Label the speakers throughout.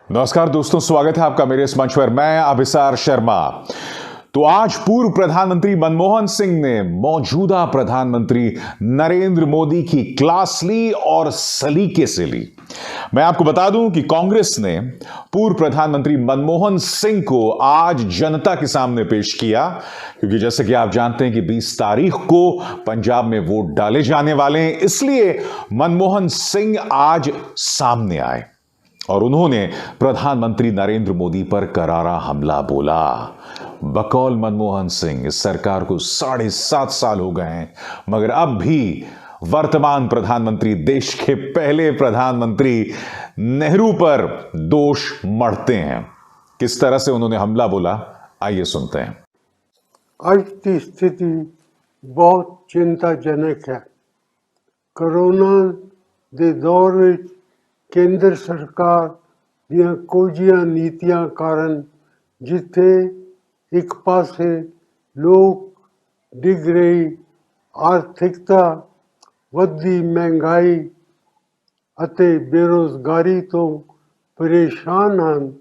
Speaker 1: नमस्कार दोस्तों, स्वागत है आपका मेरे इस मंच पर। मैं अभिसार शर्मा। तो आज पूर्व प्रधानमंत्री मनमोहन सिंह ने मौजूदा प्रधानमंत्री नरेंद्र मोदी की क्लास ली और सलीके से ली। मैं आपको बता दूं कि कांग्रेस ने पूर्व प्रधानमंत्री मनमोहन सिंह को आज जनता के सामने पेश किया, क्योंकि जैसे कि आप जानते हैं कि 20 तारीख को पंजाब में वोट डाले जाने वाले हैं। इसलिए मनमोहन सिंह आज सामने आए और उन्होंने प्रधानमंत्री नरेंद्र मोदी पर करारा हमला बोला। बकौल मनमोहन सिंह, इस सरकार को 7.5 साल हो गए हैं, मगर अब भी वर्तमान प्रधानमंत्री, देश के पहले प्रधानमंत्री नेहरू पर दोष मढ़ते हैं। किस तरह से उन्होंने हमला बोला, आइए सुनते हैं।
Speaker 2: आज की स्थिति बहुत चिंताजनक है। कोरोना ਦੇ ਦੌਰ ਵਿੱਚ ਕੇਂਦਰ ਸਰਕਾਰ ਦੀਆਂ ਕੋਝੀਆਂ ਨੀਤੀਆਂ ਕਾਰਨ ਜਿੱਥੇ ਇੱਕ ਪਾਸੇ ਲੋਕ ਡਿੱਗ ਰਹੀ ਆਰਥਿਕਤਾ, ਵੱਧਦੀ ਮਹਿੰਗਾਈ ਅਤੇ ਬੇਰੁਜ਼ਗਾਰੀ ਤੋਂ ਪਰੇਸ਼ਾਨ ਹਨ,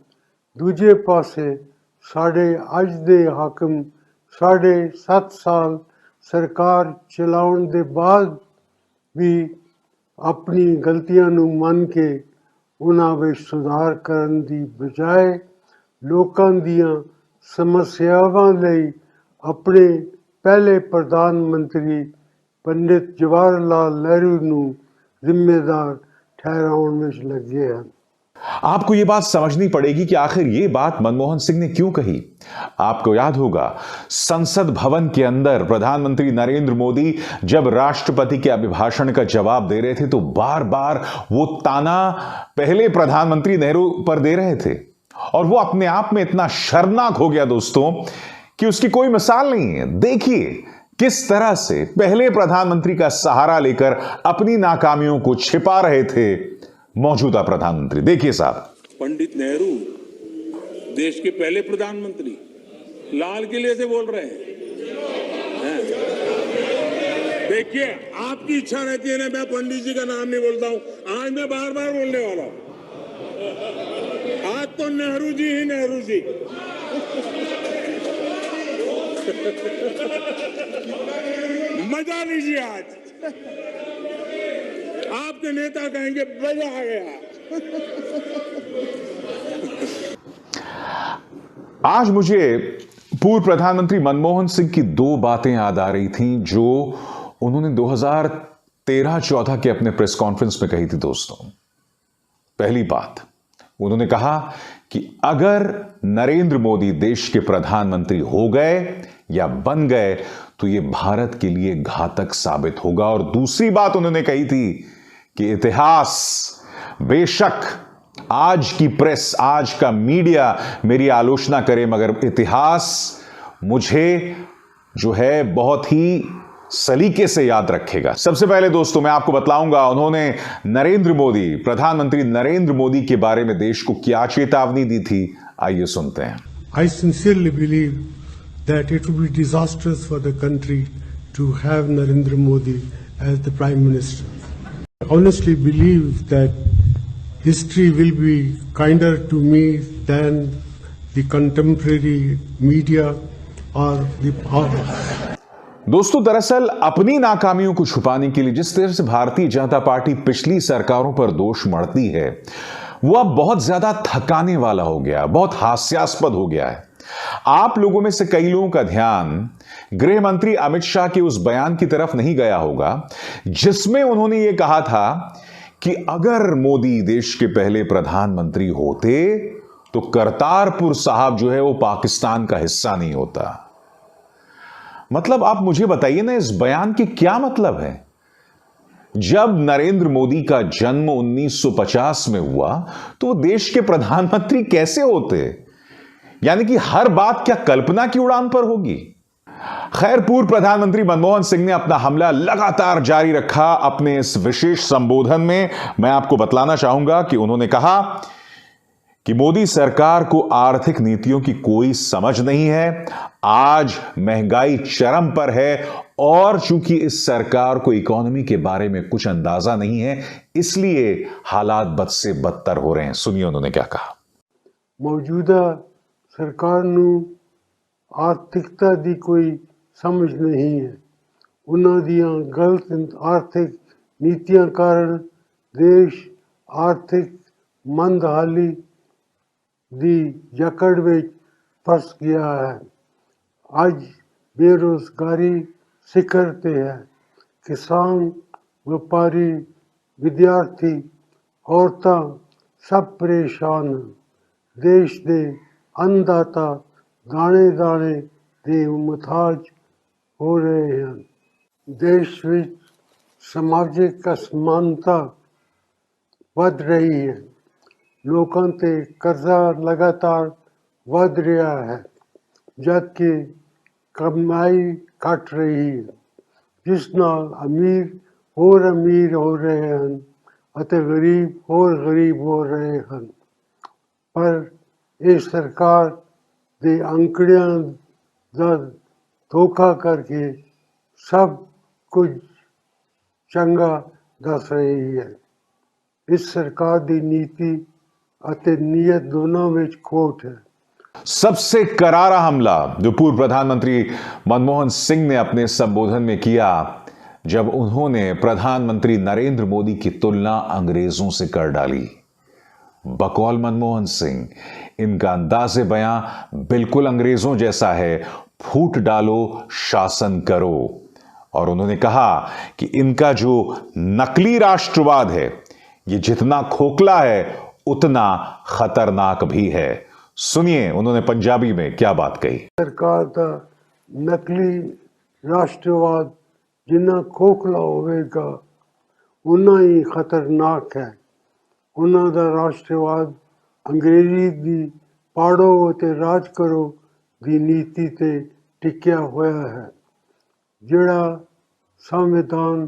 Speaker 2: ਦੂਜੇ ਪਾਸੇ ਸਾਡੇ ਅੱਜ ਦੇ ਹਾਕਮ 7.5 ਸਾਲ ਸਰਕਾਰ ਚਲਾਉਣ ਦੇ ਬਾਅਦ ਵੀ अपनी गलतियां ਨੂੰ ਮੰਨ ਕੇ ਉਹਨਾਂ ਵਿੱਚ ਸੁਧਾਰ ਕਰਨ ਦੀ ਬਜਾਏ ਲੋਕਾਂ ਦੀਆਂ ਸਮੱਸਿਆਵਾਂ ਲਈ ਆਪਣੇ ਪਹਿਲੇ ਪ੍ਰਧਾਨ ਮੰਤਰੀ ਪੰਡਿਤ ਜਵਾਹਰ ਲਾਲ ਨਹਿਰੂ ਨੂੰ ਜ਼ਿੰਮੇਦਾਰ ठहराने में लगे हैं।
Speaker 1: आपको यह बात समझनी पड़ेगी कि आखिर यह बात मनमोहन सिंह ने क्यों कही। आपको याद होगा, संसद भवन के अंदर प्रधानमंत्री नरेंद्र मोदी जब राष्ट्रपति के अभिभाषण का जवाब दे रहे थे तो बार बार वो ताना पहले प्रधानमंत्री नेहरू पर दे रहे थे, और वो अपने आप में इतना शर्मनाक हो गया दोस्तों कि उसकी कोई मिसाल नहीं है। देखिए किस तरह से पहले प्रधानमंत्री का सहारा लेकर अपनी नाकामियों को छिपा रहे थे मौजूदा प्रधानमंत्री। देखिए साहब,
Speaker 3: पंडित नेहरू देश के पहले प्रधानमंत्री लाल किले से बोल रहे हैं। देखिए, आपकी इच्छा रहती है ना, मैं पंडित जी का नाम नहीं बोलता हूं, आज मैं बार बार बोलने वाला हूं। आज तो नेहरू जी ही नेहरू जी। मजा लीजिए। आज आपके नेता कहेंगे मजा आ गया।
Speaker 1: आज मुझे पूर्व प्रधानमंत्री मनमोहन सिंह की 2 बातें याद आ रही थीं जो उन्होंने 2013-14 के अपने प्रेस कॉन्फ्रेंस में कही थी दोस्तों। पहली बात, उन्होंने कहा कि अगर नरेंद्र मोदी देश के प्रधानमंत्री हो गए या बन गए तो यह भारत के लिए घातक साबित होगा। और दूसरी बात उन्होंने कही थी कि इतिहास, बेशक आज की प्रेस, आज का मीडिया मेरी आलोचना करे, मगर इतिहास मुझे जो है बहुत ही सलीके से याद रखेगा। सबसे पहले दोस्तों मैं आपको बतलाऊंगा उन्होंने नरेंद्र मोदी, प्रधानमंत्री नरेंद्र मोदी के बारे में देश को क्या चेतावनी दी थी, आइए सुनते हैं।
Speaker 2: I sincerely believe that it would be disastrous for the country to have Narendra Modi as the Prime Minister. I honestly believe that history will be kinder to me than the contemporary media or the power.
Speaker 1: दोस्तों दरअसल अपनी नाकामियों को छुपाने के लिए जिस तरह से भारतीय जनता पार्टी पिछली सरकारों पर दोष मढ़ती है, वो अब बहुत ज्यादा थकाने वाला हो गया, बहुत हास्यास्पद हो गया है। आप लोगों में से कई लोगों का ध्यान गृह मंत्री अमित शाह के उस बयान की तरफ नहीं गया होगा जिसमें उन्होंने यह कहा था कि अगर मोदी देश के पहले प्रधानमंत्री होते तो करतारपुर साहब जो है वो पाकिस्तान का हिस्सा नहीं होता। मतलब आप मुझे बताइए ना, इस बयान के क्या मतलब है? जब नरेंद्र मोदी का जन्म 1950 में हुआ तो वो देश के प्रधानमंत्री कैसे होते? यानी कि हर बात क्या कल्पना की उड़ान पर होगी? खैर, पूर्व प्रधानमंत्री मनमोहन सिंह ने अपना हमला लगातार जारी रखा। अपने इस विशेष संबोधन में मैं आपको बतलाना चाहूंगा कि उन्होंने कहा कि मोदी सरकार को आर्थिक नीतियों की कोई समझ नहीं है। आज महंगाई चरम पर है और चूंकि इस सरकार को इकोनॉमी के बारे में कुछ अंदाजा नहीं है, इसलिए हालात बद से बदतर हो रहे हैं। सुनिए उन्होंने क्या कहा।
Speaker 2: मौजूदा सरकार ਨੂੰ ਆਰਥਿਕਤਾ ਦੀ ਕੋਈ ਸਮਝ ਨਹੀਂ ਹੈ। ਉਹਨਾਂ ਦੀਆਂ ਗਲਤ ਆਰਥਿਕ ਨੀਤੀਆਂ ਕਾਰਨ ਦੇਸ਼ ਆਰਥਿਕ ਮੰਦਹਾਲੀ ਦੀ ਜਕੜ ਵਿੱਚ ਫਸ ਗਿਆ ਹੈ। ਅੱਜ ਬੇਰੁਜ਼ਗਾਰੀ ਸਿਖਰ ਤੇ ਹੈ। ਕਿਸਾਨ, ਵਪਾਰੀ, ਵਿਦਿਆਰਥੀ, ਔਰਤਾਂ ਸਭ ਪਰੇਸ਼ਾਨ ਹਨ। ਦੇਸ਼ ਦੇ ਅੰਨਦਾਤਾ ਦਾਣੇ ਦਾਣੇ ਦੇ ਮੁਹਤਾਜ ਹੋ ਰਹੇ ਹਨ। ਦੇਸ਼ ਵਿੱਚ ਸਮਾਜਿਕ ਅਸਮਾਨਤਾ ਵੱਧ ਰਹੀ ਹੈ। ਲੋਕਾਂ ਤੇ ਕਰਜ਼ਾ ਲਗਾਤਾਰ ਵੱਧ ਰਿਹਾ ਹੈ, ਜਦਕਿ ਕਮਾਈ ਘਟ ਰਹੀ ਹੈ, ਜਿਸ ਨਾਲ ਅਮੀਰ ਹੋਰ ਅਮੀਰ ਹੋ ਰਹੇ ਹਨ ਅਤੇ ਗਰੀਬ ਹੋਰ ਗਰੀਬ ਹੋ ਰਹੇ ਹਨ। ਪਰ ਇਹ ਸਰਕਾਰ ਦੇ ਅੰਕੜਿਆਂ ਦਾ ਧੋਖਾ ਕਰਕੇ ਸਭ ਕੁਝ ਚੰਗਾ ਦੱਸ ਰਹੀ ਹੈ। ਇਸ ਸਰਕਾਰ ਦੀ ਨੀਤੀ ਅਤੇ ਨੀयत दोनों में खोट है।
Speaker 1: सबसे करारा हमला जो पूर्व प्रधानमंत्री मनमोहन सिंह ने अपने संबोधन में किया जब उन्होंने प्रधानमंत्री नरेंद्र मोदी की तुलना अंग्रेजों से कर डाली। बकौल मनमोहन सिंह इनका अंदाज़े बयां बिल्कुल अंग्रेजों जैसा है, फूट डालो शासन करो। और उन्होंने कहा कि इनका जो नकली राष्ट्रवाद है ये जितना खोखला है उतना खतरनाक भी है। सुनिए उन्होंने पंजाबी में क्या बात कही।
Speaker 2: सरकार का नकली राष्ट्रवाद जिन्ना खोखला होगा उन्ना ही खतरनाक है। उन्हों का राष्ट्रवाद अंग्रेजी की पाड़ो ते राज करो की नीति ते टिकिया होया है। जिहड़ा संविधान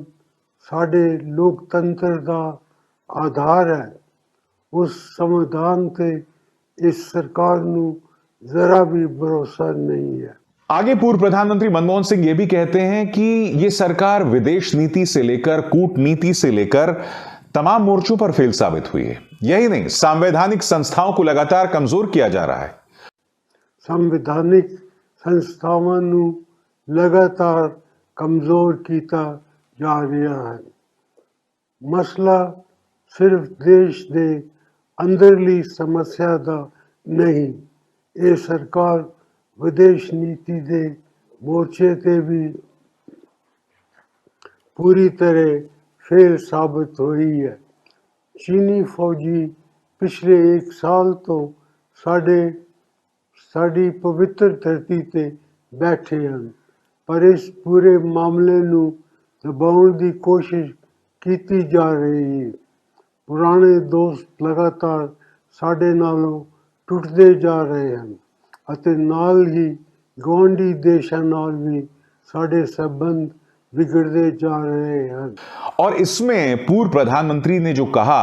Speaker 2: साडे लोकतंत्र का आधार है, उस संविधान पे इस सरकार नू जरा भी भरोसा नहीं है।
Speaker 1: आगे पूर्व प्रधानमंत्री मनमोहन सिंह ये भी कहते हैं कि ये सरकार विदेश नीति से लेकर कूटनीति से लेकर तमाम मोर्चों पर फेल साबित हुई है। यही नहीं, संवैधानिक संस्थाओं को लगातार कमजोर किया जा रहा है।
Speaker 2: संवैधानिक संस्थावां नू लगातार कमजोर किया जा रहा है। मसला सिर्फ देश दे अंदरली समस्या का नहीं, ये सरकार विदेश नीति के मोर्चे ते भी पूरी तरह फेल साबित हुई है। चीनी फौजी पिछले एक साल तो साड़ी पवित्र धरती ते बैठे हैं, पर इस पूरे मामले नू दबाउण की कोशिश की जा रही है। पुराने दोस्त लगातार साडे नालों टुटते जा रहे हैं ਅਤੇ ਨਾਲ ही गवांढी देशों नाल भी साडे संबंध बिगड़ते जा रहे हैं।
Speaker 1: और इसमें पूर्व प्रधानमंत्री ने जो कहा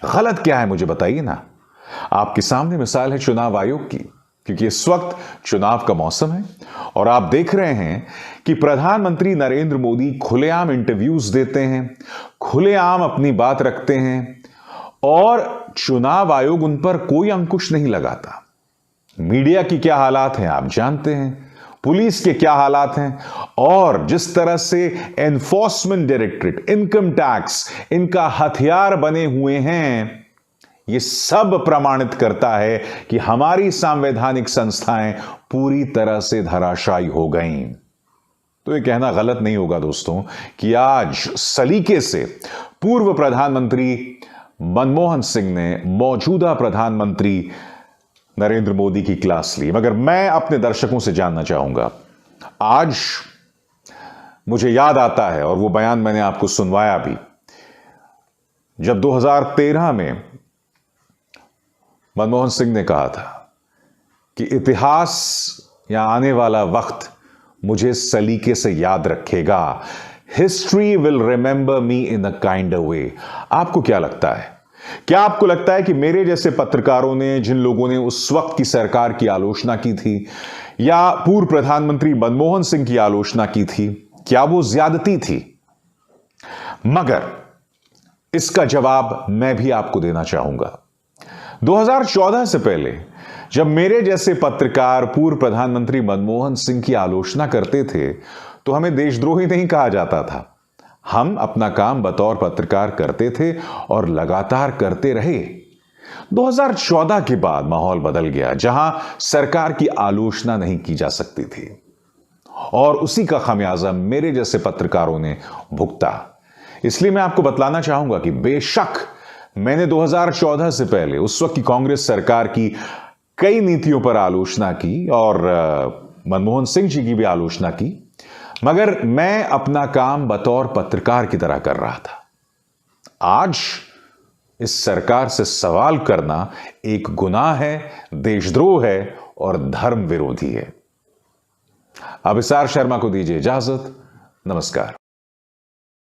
Speaker 1: गलत क्या है मुझे बताइए ना। आपके सामने मिसाल है चुनाव आयोग की, क्योंकि इस वक्त चुनाव का मौसम है और आप देख रहे हैं कि प्रधानमंत्री नरेंद्र मोदी खुलेआम इंटरव्यूज देते हैं, खुलेआम अपनी बात रखते हैं और चुनाव आयोग उन पर कोई अंकुश नहीं लगाता। मीडिया की क्या हालात हैं आप जानते हैं, पुलिस के क्या हालात हैं, और जिस तरह से एनफोर्समेंट डायरेक्टरेट, इनकम टैक्स इनका हथियार बने हुए हैं, यह सब प्रमाणित करता है कि हमारी संवैधानिक संस्थाएं पूरी तरह से धराशायी हो गईं। तो यह कहना गलत नहीं होगा दोस्तों कि आज सलीके से पूर्व प्रधानमंत्री मनमोहन सिंह ने मौजूदा प्रधानमंत्री नरेंद्र मोदी की क्लास ली। मगर मैं अपने दर्शकों से जानना चाहूंगा, आज मुझे याद आता है और वो बयान मैंने आपको सुनवाया भी, जब 2013 में मनमोहन सिंह ने कहा था कि इतिहास या आने वाला वक्त मुझे सलीके से याद रखेगा, history will remember me in a kind way. आपको क्या लगता है? क्या आपको लगता है कि मेरे जैसे पत्रकारों ने, जिन लोगों ने उस वक्त की सरकार की आलोचना की थी या पूर्व प्रधानमंत्री मनमोहन सिंह की आलोचना की थी, क्या वो ज्यादती थी? मगर इसका जवाब मैं भी आपको देना चाहूंगा। 2014 से पहले जब मेरे जैसे पत्रकार पूर्व प्रधानमंत्री मनमोहन सिंह की आलोचना करते थे तो हमें देशद्रोही नहीं कहा जाता था। हम अपना काम बतौर पत्रकार करते थे और लगातार करते रहे। 2014 के बाद माहौल बदल गया, जहां सरकार की आलोचना नहीं की जा सकती थी और उसी का खमियाजा मेरे जैसे पत्रकारों ने भुगता। इसलिए मैं आपको बतलाना चाहूंगा कि बेशक मैंने 2014 से पहले उस वक्त की कांग्रेस सरकार की कई नीतियों पर आलोचना की और मनमोहन सिंह जी की भी आलोचना की, मगर मैं अपना काम बतौर पत्रकार की तरह कर रहा था। आज इस सरकार से सवाल करना एक गुनाह है, देशद्रोह है और धर्म विरोधी है। अभिसार शर्मा को दीजिए इजाजत। नमस्कार।